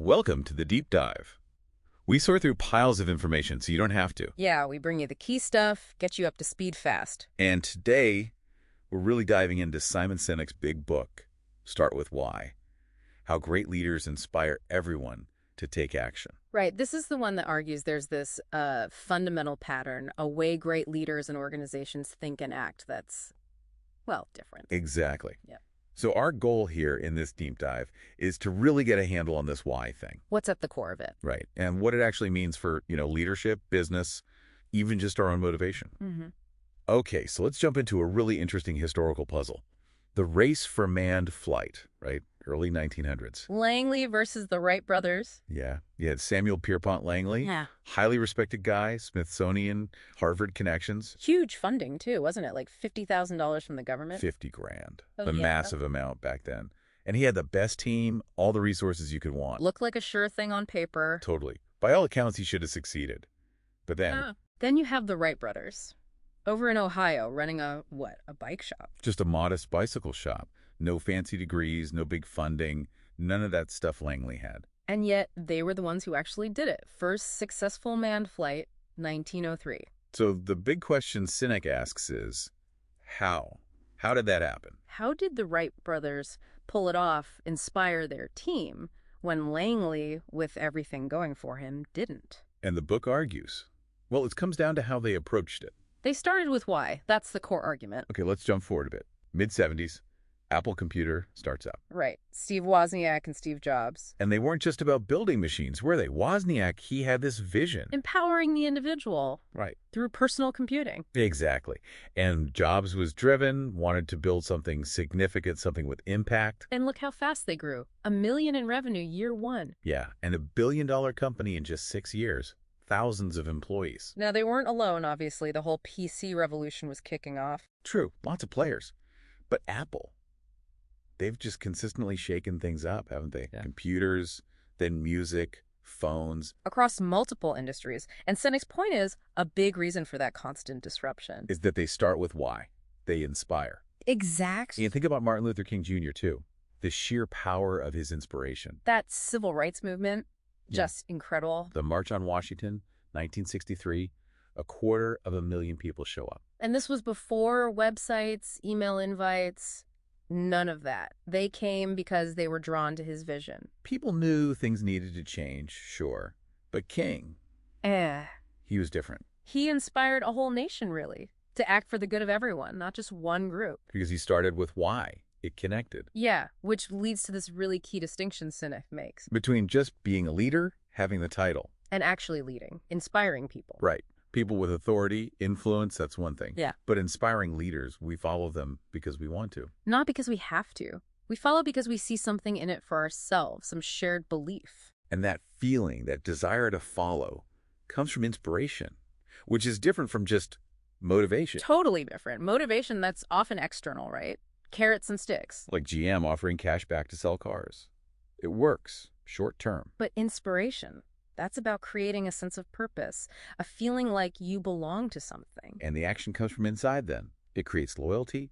Welcome to the Deep Dive. We sort through piles of information so you don't have to. Yeah, we bring you the key stuff, get you up to speed fast. And today, we're really diving into Simon Sinek's big book, Start With Why. How great leaders inspire everyone to take action. Right, this is the one that argues there's this fundamental pattern, a way great leaders and organizations think and act that's, well, different. Exactly. Yeah. So our goal here in this deep dive is to really get a handle on this why thing. What's at the core of it? Right. And what it actually means for, leadership, business, even just our own motivation. Mm-hmm. Okay, so let's jump into a really interesting historical puzzle. The race for manned flight, right? Early 1900s. Langley versus the Wright brothers. Yeah. You had Samuel Pierpont Langley. Yeah. Highly respected guy, Smithsonian, Harvard connections. Huge funding, too, wasn't it? Like $50,000 from the government? 50 grand. Oh, a yeah. massive amount back then. And he had the best team, all the resources you could want. Looked like a sure thing on paper. Totally. By all accounts, he should have succeeded. But then, Then you have the Wright brothers. Over in Ohio, running a bike shop. just a modest bicycle shop. No fancy degrees, no big funding, none of that stuff Langley had. And yet, they were the ones who actually did it. First successful manned flight, 1903. So the big question Sinek asks is, how? How did that happen? How did the Wright brothers pull it off, inspire their team, when Langley, with everything going for him, didn't? And the book argues. Well, it comes down to how they approached it. They started with why. That's the core argument. Okay, let's jump forward a bit. Mid-70s, Apple Computer starts up. Right. Steve Wozniak and Steve Jobs. And they weren't just about building machines, were they? Wozniak, he had this vision. Empowering the individual Right. through personal computing. Exactly. And Jobs was driven, wanted to build something significant, something with impact. And look how fast they grew. $1 million in revenue year one. Yeah, and $1 billion company in just 6 years. Thousands of employees. Now, they weren't alone, obviously. The whole PC revolution was kicking off. True, lots of players. But Apple, they've just consistently shaken things up, haven't they? Yeah. Computers, then music, phones. Across multiple industries. And Sinek's point is, a big reason for that constant disruption. Is that they start with why. They inspire. Exactly. And think about Martin Luther King Jr., too. The sheer power of his inspiration. That civil rights movement, just incredible. The March on Washington, 1963, 250,000 people show up. And this was before websites, email invites, none of that. They came because they were drawn to his vision. People knew things needed to change, sure. But King, he was different. He inspired a whole nation, really, to act for the good of everyone, not just one group. Because he started with why. It connected. Yeah, which leads to this really key distinction Sinek makes. Between just being a leader, having the title. And actually leading, inspiring people. Right. People with authority, influence, that's one thing. Yeah. But inspiring leaders, we follow them because we want to. Not because we have to. We follow because we see something in it for ourselves, some shared belief. And that feeling, that desire to follow, comes from inspiration, which is different from just motivation. Totally different. Motivation, that's often external, right? Carrots and sticks. Like GM offering cash back to sell cars. It works, short term. But inspiration, that's about creating a sense of purpose, a feeling like you belong to something. And the action comes from inside then. It creates loyalty,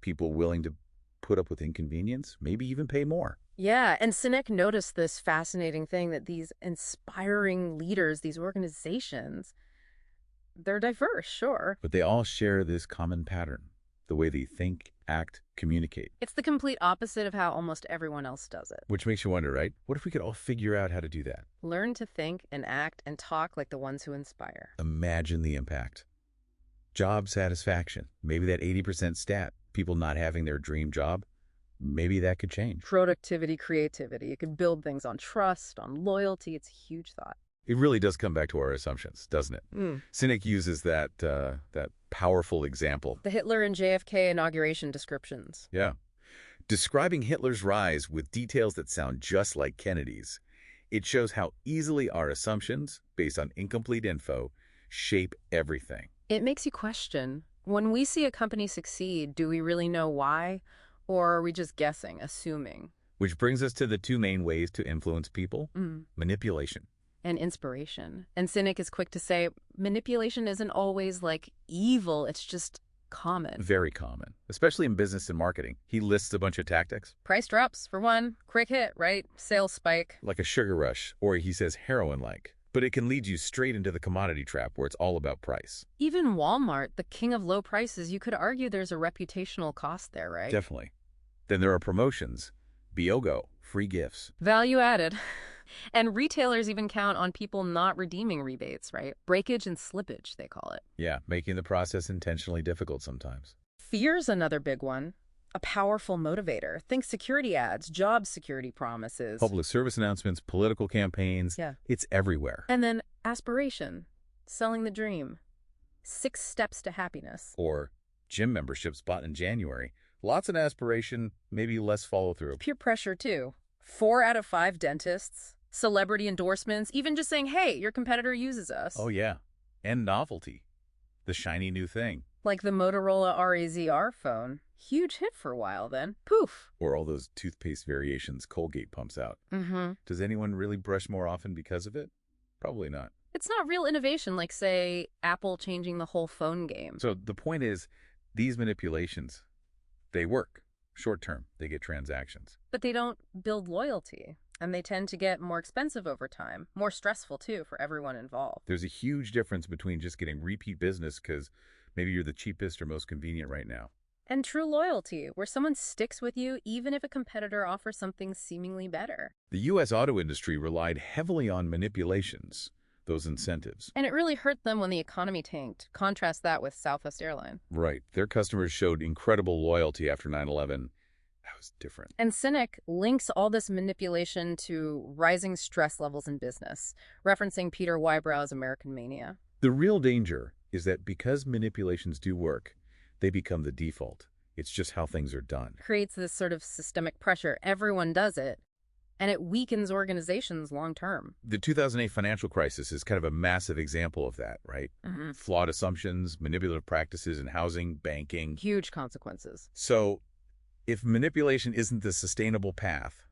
people willing to put up with inconvenience, maybe even pay more. Yeah, and Sinek noticed this fascinating thing that these inspiring leaders, these organizations, they're diverse, sure. But they all share this common pattern, the way they think, act, communicate. It's the complete opposite of how almost everyone else does it. Which makes you wonder, right? What if we could all figure out how to do that? Learn to think and act and talk like the ones who inspire. Imagine the impact. Job satisfaction. Maybe that 80% stat, people not having their dream job, maybe that could change. Productivity, creativity. It could build things on trust, on loyalty. It's a huge thought. It really does come back to our assumptions, doesn't it? Sinek uses that powerful example. The Hitler and JFK inauguration descriptions. Yeah. Describing Hitler's rise with details that sound just like Kennedy's, it shows how easily our assumptions, based on incomplete info, shape everything. It makes you question, when we see a company succeed, do we really know why? Or are we just guessing, assuming? Which brings us to the two main ways to influence people. Manipulation. And inspiration. And Sinek is quick to say, manipulation isn't always like evil, it's just common. Very common, especially in business and marketing. He lists a bunch of tactics, Price drops, for one. Quick hit, right? Sales spike. like a sugar rush, or he says heroin-like. But it can lead you straight into the commodity trap where it's all about price. Even Walmart, the king of low prices, you could argue there's a reputational cost there, right? Definitely. Then there are promotions. BOGO, free gifts. Value added. And retailers even count on people not redeeming rebates, right? Breakage and slippage, they call it. Yeah, making the process intentionally difficult sometimes. Fear's another big one. A powerful motivator. Think security ads, job security promises. Public service announcements, political campaigns. Yeah. It's everywhere. And then aspiration. Selling the dream. 6 steps to happiness. Or gym memberships bought in January. Lots of aspiration, maybe less follow-through. Peer pressure, too. 4 out of 5 dentists. Celebrity endorsements. Even just saying, hey, your competitor uses us. Oh, yeah. And novelty. The shiny new thing. Like the Motorola RAZR phone. Huge hit for a while then. Poof. Or all those toothpaste variations Colgate pumps out. Mm-hmm. Does anyone really brush more often because of it? Probably not. It's not real innovation like, say, Apple changing the whole phone game. So the point is, these manipulations, they work. Short term, they get transactions. But they don't build loyalty. And they tend to get more expensive over time. More stressful, too, for everyone involved. There's a huge difference between just getting repeat business because maybe you're the cheapest or most convenient right now. And true loyalty, where someone sticks with you even if a competitor offers something seemingly better. The U.S. auto industry relied heavily on manipulations, those incentives. And it really hurt them when the economy tanked. Contrast that with Southwest Airlines. Right. Their customers showed incredible loyalty after 9/11. That was different. And Sinek links all this manipulation to rising stress levels in business, referencing Peter Wybrow's American Mania. The real danger is that because manipulations do work, they become the default. It's just how things are done. Creates this sort of systemic pressure. Everyone does it, and it weakens organizations long term. The 2008 financial crisis is kind of a massive example of that, right? Mm-hmm. Flawed assumptions, manipulative practices in housing, banking. Huge consequences. So if manipulation isn't the sustainable path,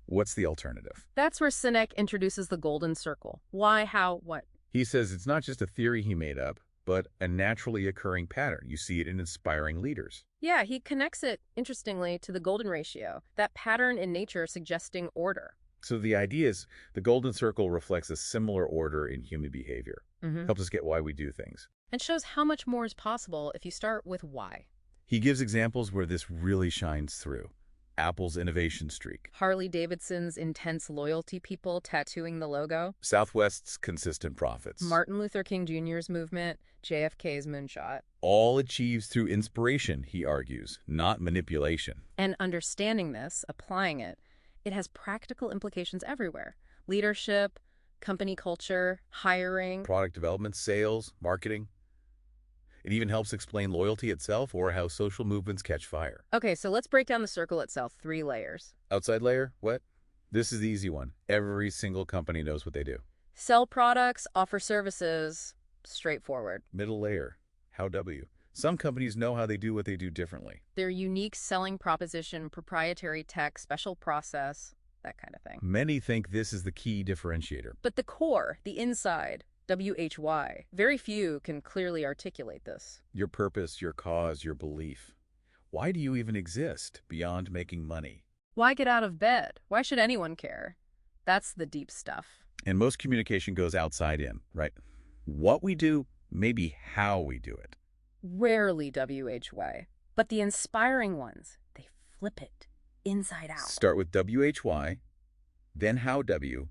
what's the alternative? That's where Sinek introduces the golden circle. Why, how, what? He says it's not just a theory he made up, but a naturally occurring pattern. You see it in inspiring leaders. Yeah, he connects it, interestingly, to the golden ratio, that pattern in nature suggesting order. So the idea is the golden circle reflects a similar order in human behavior. Mm-hmm. Helps us get why we do things. And shows how much more is possible if you start with why. He gives examples where this really shines through. Apple's innovation streak. Harley-Davidson's intense loyalty people tattooing the logo. Southwest's consistent profits. Martin Luther King Jr.'s movement. JFK's moonshot. All achieved through inspiration, he argues, not manipulation. And understanding this, applying it, it has practical implications everywhere. Leadership, company culture, hiring. Product development, sales, marketing. It even helps explain loyalty itself or how social movements catch fire. Okay, so let's break down the circle itself. 3 layers. Outside layer, what? This is the easy one. Every single company knows what they do. Sell products, offer services. Straightforward. Middle layer, how W. Some companies know how they do what they do differently. Their unique selling proposition, proprietary tech, special process, that kind of thing. Many think this is the key differentiator. But the core, the inside, WHY, very few can clearly articulate this. Your purpose, your cause, your belief. Why do you even exist beyond making money? Why get out of bed? Why should anyone care? That's the deep stuff. And most communication goes outside in, right? What we do, maybe how we do it. Rarely WHY. But the inspiring ones, they flip it inside out. Start with WHY, then how W,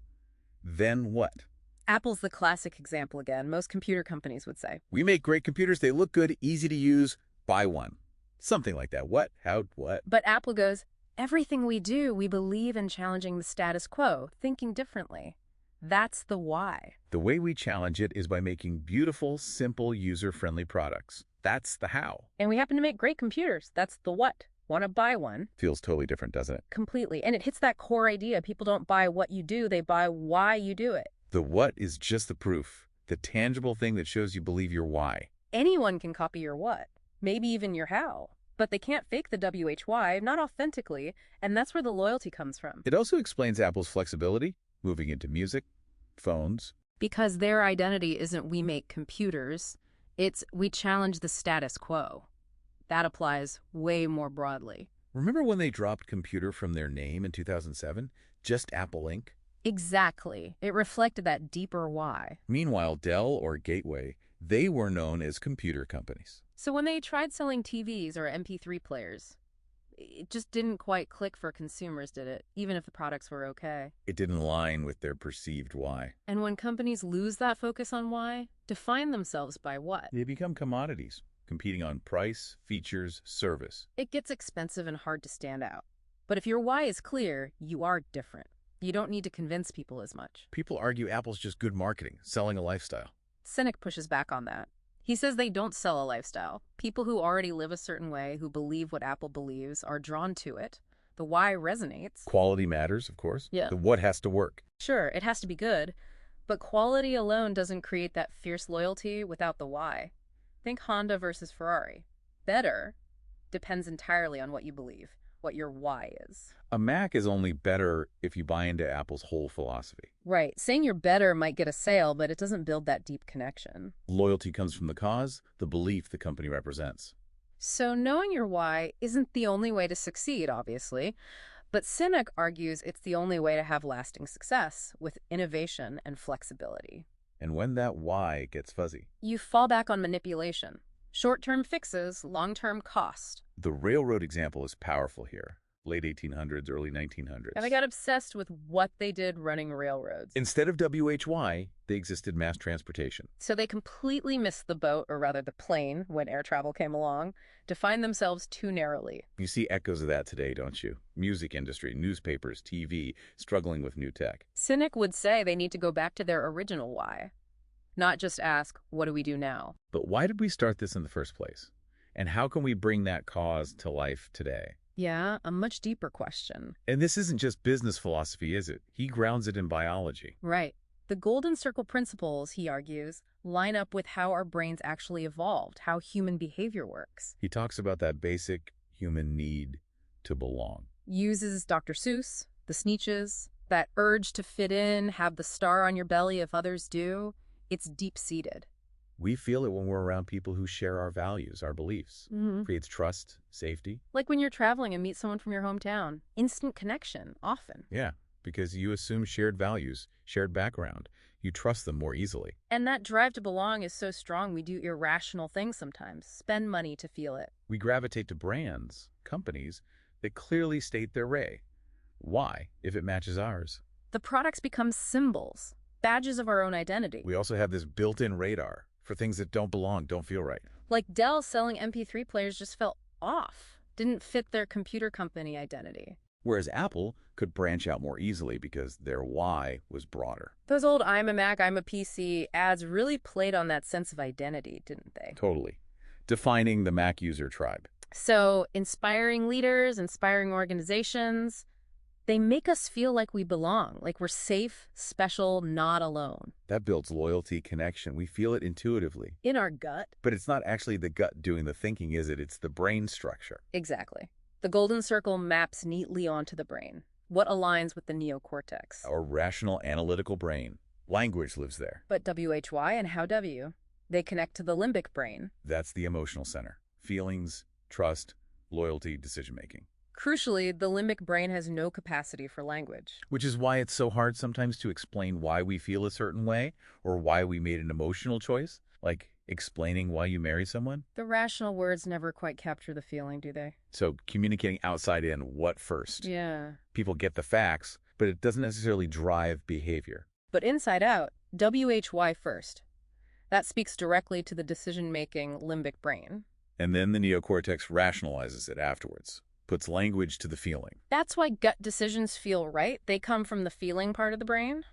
then what? Apple's the classic example again. Most computer companies would say. We make great computers. They look good, easy to use. Buy one. Something like that. What? How? What? But Apple goes, everything we do, we believe in challenging the status quo, thinking differently. That's the why. The way we challenge it is by making beautiful, simple, user-friendly products. That's the how. And we happen to make great computers. That's the what. Want to buy one? Feels totally different, doesn't it? Completely. And it hits that core idea. People don't buy what you do, they buy why you do it. The what is just the proof, the tangible thing that shows you believe your why. Anyone can copy your what, maybe even your how. But they can't fake the WHY, not authentically, and that's where the loyalty comes from. It also explains Apple's flexibility, moving into music, phones. Because their identity isn't we make computers, it's we challenge the status quo. That applies way more broadly. Remember when they dropped computer from their name in 2007? Just Apple Inc.? Exactly. It reflected that deeper why. Meanwhile, Dell or Gateway, they were known as computer companies. So when they tried selling TVs or MP3 players, it just didn't quite click for consumers, did it? Even if the products were okay. It didn't align with their perceived why. And when companies lose that focus on why, define themselves by what? They become commodities, competing on price, features, service. It gets expensive and hard to stand out. But if your why is clear, you are different. You don't need to convince people as much. People argue Apple's just good marketing, selling a lifestyle. Sinek pushes back on that. He says they don't sell a lifestyle. People who already live a certain way, who believe what Apple believes, are drawn to it. The why resonates. Quality matters, of course. Yeah. The what has to work. Sure, it has to be good, but quality alone doesn't create that fierce loyalty without the why. Think Honda versus Ferrari. Better depends entirely on what you believe, what your why is. A Mac is only better if you buy into Apple's whole philosophy. Right. Saying you're better might get a sale, but it doesn't build that deep connection. Loyalty comes from the cause, the belief the company represents. So knowing your why isn't the only way to succeed, obviously, but Sinek argues it's the only way to have lasting success with innovation and flexibility. And when that why gets fuzzy, You fall back on manipulation. Short-term fixes, long-term cost. the railroad example is powerful here. Late 1800s, early 1900s. And they got obsessed with what they did running railroads. Instead of WHY, they existed mass transportation. So they completely missed the boat, or rather the plane, when air travel came along, defined themselves too narrowly. You see echoes of that today, don't you? Music industry, newspapers, TV, struggling with new tech. Sinek would say they need to go back to their original why, not just ask, what do we do now? But why did we start this in the first place? And how can we bring that cause to life today? Yeah, a much deeper question. And this isn't just business philosophy, is it? He grounds it in biology. Right. The Golden Circle principles, he argues, line up with how our brains actually evolved, how human behavior works. He talks about that basic human need to belong. Uses Dr. Seuss, the Sneetches, that urge to fit in, have the star on your belly if others do. It's deep-seated. We feel it when we're around people who share our values, our beliefs. Creates trust, safety. Like when you're traveling and meet someone from your hometown. Instant connection, often. Yeah, because you assume shared values, shared background. You trust them more easily. And that drive to belong is so strong we do irrational things sometimes. Spend money to feel it. We gravitate to brands, companies, that clearly state their way. Why, if it matches ours? The products become symbols, badges of our own identity. We also have this built-in radar for things that don't belong, don't feel right. Like Dell selling MP3 players just felt off, didn't fit their computer company identity. Whereas Apple could branch out more easily because their why was broader. Those old I'm a Mac, I'm a PC ads really played on that sense of identity, didn't they? Totally. Defining the Mac user tribe. So inspiring leaders, inspiring organizations, they make us feel like we belong, like we're safe, special, not alone. That builds loyalty, connection. We feel it intuitively. In our gut. But it's not actually the gut doing the thinking, is it? It's the brain structure. Exactly. The Golden Circle maps neatly onto the brain. What aligns with the neocortex? Our rational, analytical brain. Language lives there. But WHY and how W? They connect to the limbic brain. That's the emotional center. Feelings, trust, loyalty, decision-making. Crucially, the limbic brain has no capacity for language. Which is why it's so hard sometimes to explain why we feel a certain way or why we made an emotional choice, like explaining why you marry someone. The rational words never quite capture the feeling, do they? So communicating outside in, what first? Yeah. People get the facts, but it doesn't necessarily drive behavior. But inside out, WHY first. That speaks directly to the decision-making limbic brain. And then the neocortex rationalizes it afterwards. Puts language to the feeling. That's why gut decisions feel right. They come from the feeling part of the brain.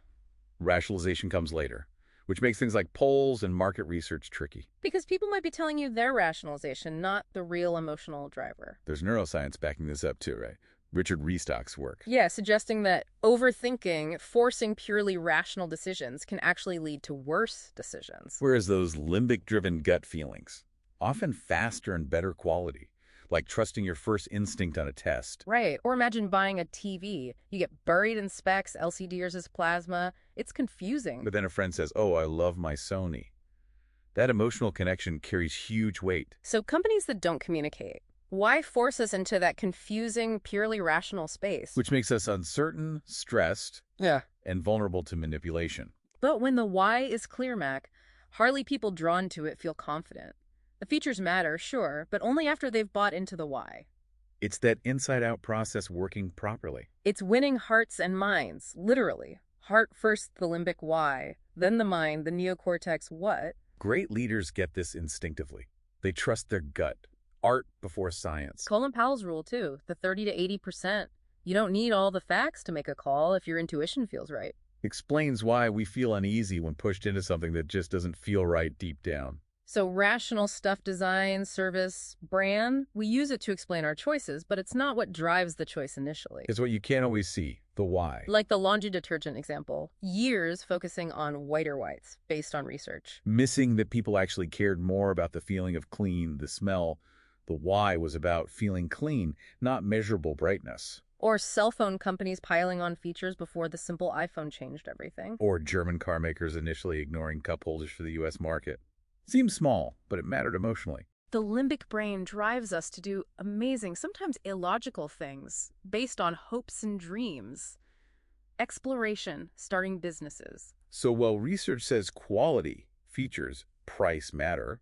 Rationalization comes later, which makes things like polls and market research tricky. Because people might be telling you their rationalization, not the real emotional driver. There's neuroscience backing this up too, right? Richard Restock's work. Yeah, suggesting that overthinking, forcing purely rational decisions can actually lead to worse decisions. Whereas those limbic-driven gut feelings, often faster and better quality, like trusting your first instinct on a test. Right. Or imagine buying a TV. You get buried in specs, LCD versus plasma. It's confusing. But then a friend says, oh, I love my Sony. That emotional connection carries huge weight. So companies that don't communicate, why force us into that confusing, purely rational space? Which makes us uncertain, stressed, Yeah. and vulnerable to manipulation. But when the why is clear, Mac, hardly people drawn to it feel confident. The features matter, sure, but only after they've bought into the why. It's that inside-out process working properly. It's winning hearts and minds, literally. Heart first, the limbic why, then the mind, the neocortex what. Great leaders get this instinctively. They trust their gut. Art before science. Colin Powell's rule, too, the 30 to 80%. You don't need all the facts to make a call if your intuition feels right. Explains why we feel uneasy when pushed into something that just doesn't feel right deep down. So rational stuff, design, service, brand, we use it to explain our choices, but it's not what drives the choice initially. It's what you can't always see, the why. Like the laundry detergent example, years focusing on whiter whites based on research. Missing that people actually cared more about the feeling of clean, the smell. The why was about feeling clean, not measurable brightness. Or cell phone companies piling on features before the simple iPhone changed everything. Or German car makers initially ignoring cup holders for the U.S. market. Seems small, but it mattered emotionally. The limbic brain drives us to do amazing, sometimes illogical things based on hopes and dreams. Exploration, starting businesses. So while research says quality, features, price matter,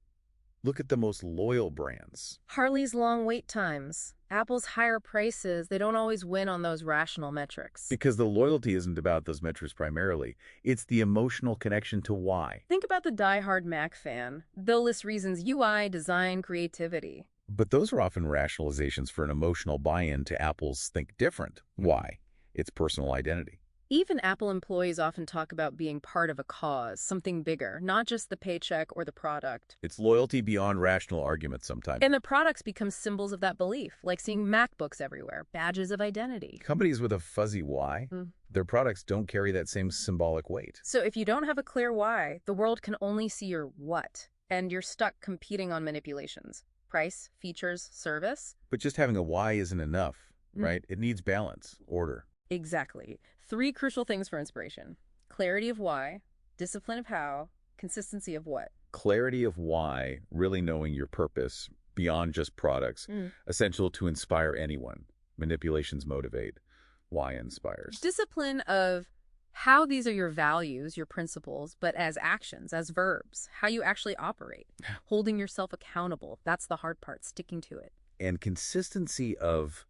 look at the most loyal brands. Harley's long wait times. Apple's higher prices, they don't always win on those rational metrics. Because the loyalty isn't about those metrics primarily. It's the emotional connection to why. Think about the die-hard Mac fan. They'll list reasons: UI, design, creativity. But those are often rationalizations for an emotional buy-in to Apple's think different. Why? Its personal identity. Even Apple employees often talk about being part of a cause, something bigger, not just the paycheck or the product. It's loyalty beyond rational argument sometimes. And the products become symbols of that belief, like seeing MacBooks everywhere, badges of identity. Companies with a fuzzy why, their products don't carry that same symbolic weight. So if you don't have a clear why, the world can only see your what, and you're stuck competing on manipulations. Price, features, service. But just having a why isn't enough, right? It needs balance, order. Exactly. 3 crucial things for inspiration: clarity of why, discipline of how, consistency of what. Clarity of why, really knowing your purpose beyond just products, essential to inspire anyone. Manipulations motivate. Why inspires. Discipline of how these are your values, your principles, but as actions, as verbs, how you actually operate. Holding yourself accountable. That's the hard part, sticking to it. And consistency of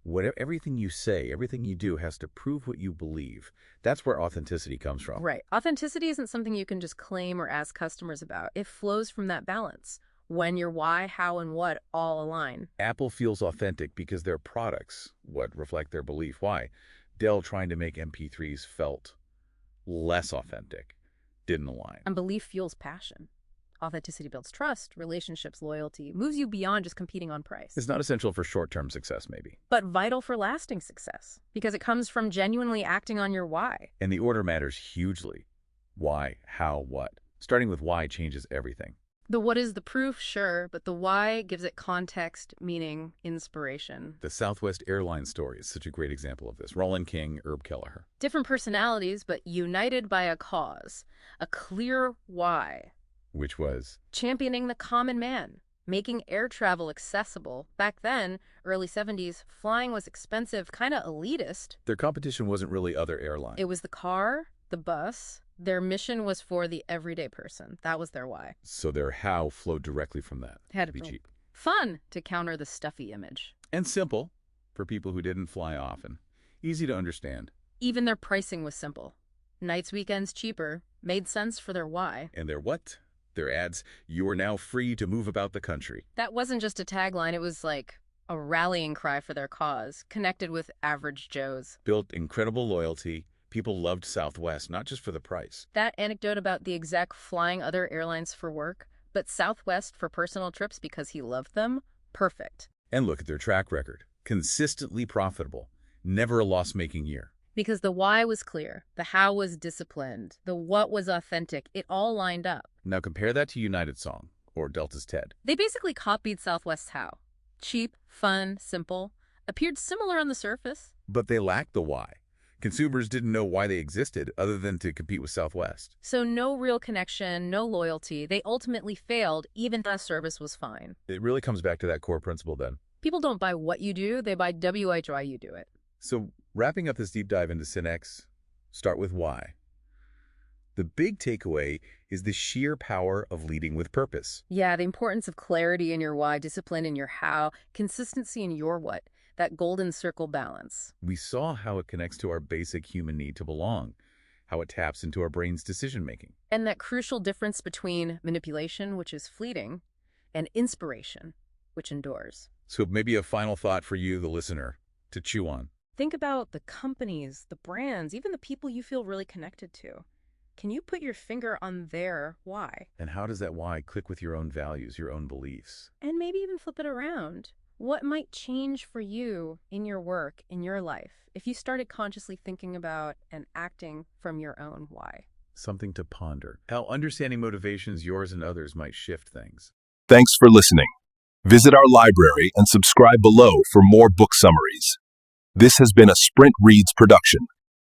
whatever, everything you say, everything you do has to prove what you believe. That's where authenticity comes from. Right. Authenticity isn't something you can just claim or ask customers about. It flows from that balance, when your why, how, and what all align. Apple feels authentic because their products, what reflect their belief. Why? Dell trying to make MP3s felt less authentic, didn't align. And belief fuels passion. Authenticity builds trust, relationships, loyalty, moves you beyond just competing on price. It's not essential for short-term success, maybe. But vital for lasting success, because it comes from genuinely acting on your why. And the order matters hugely. Why, how, what. Starting with why changes everything. The what is the proof, sure, but the why gives it context, meaning, inspiration. The Southwest Airlines story is such a great example of this. Roland King, Herb Kelleher. Different personalities, but united by a cause, a clear why. Which was? Championing the common man, making air travel accessible. Back then, early 70s, flying was expensive, kind of elitist. Their competition wasn't really other airlines. It was the car, the bus. Their mission was for the everyday person. That was their why. So their how flowed directly from that. Had to be cheap. Fun to counter the stuffy image. And simple for people who didn't fly often. Easy to understand. Even their pricing was simple. Nights, weekends cheaper, made sense for their why. And their what? Their ads, you are now free to move about the country. That wasn't just a tagline, it was like a rallying cry for their cause, connected with average Joes. Built incredible loyalty. People loved Southwest, not just for the price. That anecdote about the exec flying other airlines for work, but Southwest for personal trips because he loved them, perfect. And look at their track record. Consistently profitable. Never a loss-making year. Because the why was clear, the how was disciplined, the what was authentic, it all lined up. Now compare that to United's song, or Delta's TED. They basically copied Southwest's how. Cheap, fun, simple, appeared similar on the surface. But they lacked the why. Consumers didn't know why they existed other than to compete with Southwest. So no real connection, no loyalty. They ultimately failed, even though service was fine. It really comes back to that core principle then. People don't buy what you do, they buy why you do it. So wrapping up this deep dive into Sinek's, start with why. The big takeaway is the sheer power of leading with purpose. Yeah, the importance of clarity in your why, discipline in your how, consistency in your what, that golden circle balance. We saw how it connects to our basic human need to belong, how it taps into our brain's decision-making. And that crucial difference between manipulation, which is fleeting, and inspiration, which endures. So maybe a final thought for you, the listener, to chew on. Think about the companies, the brands, even the people you feel really connected to. Can you put your finger on their why? And how does that why click with your own values, your own beliefs? And maybe even flip it around. What might change for you in your work, in your life, if you started consciously thinking about and acting from your own why? Something to ponder. How understanding motivations, yours and others, might shift things. Thanks for listening. Visit our library and subscribe below for more book summaries. This has been a Sprint Reads production.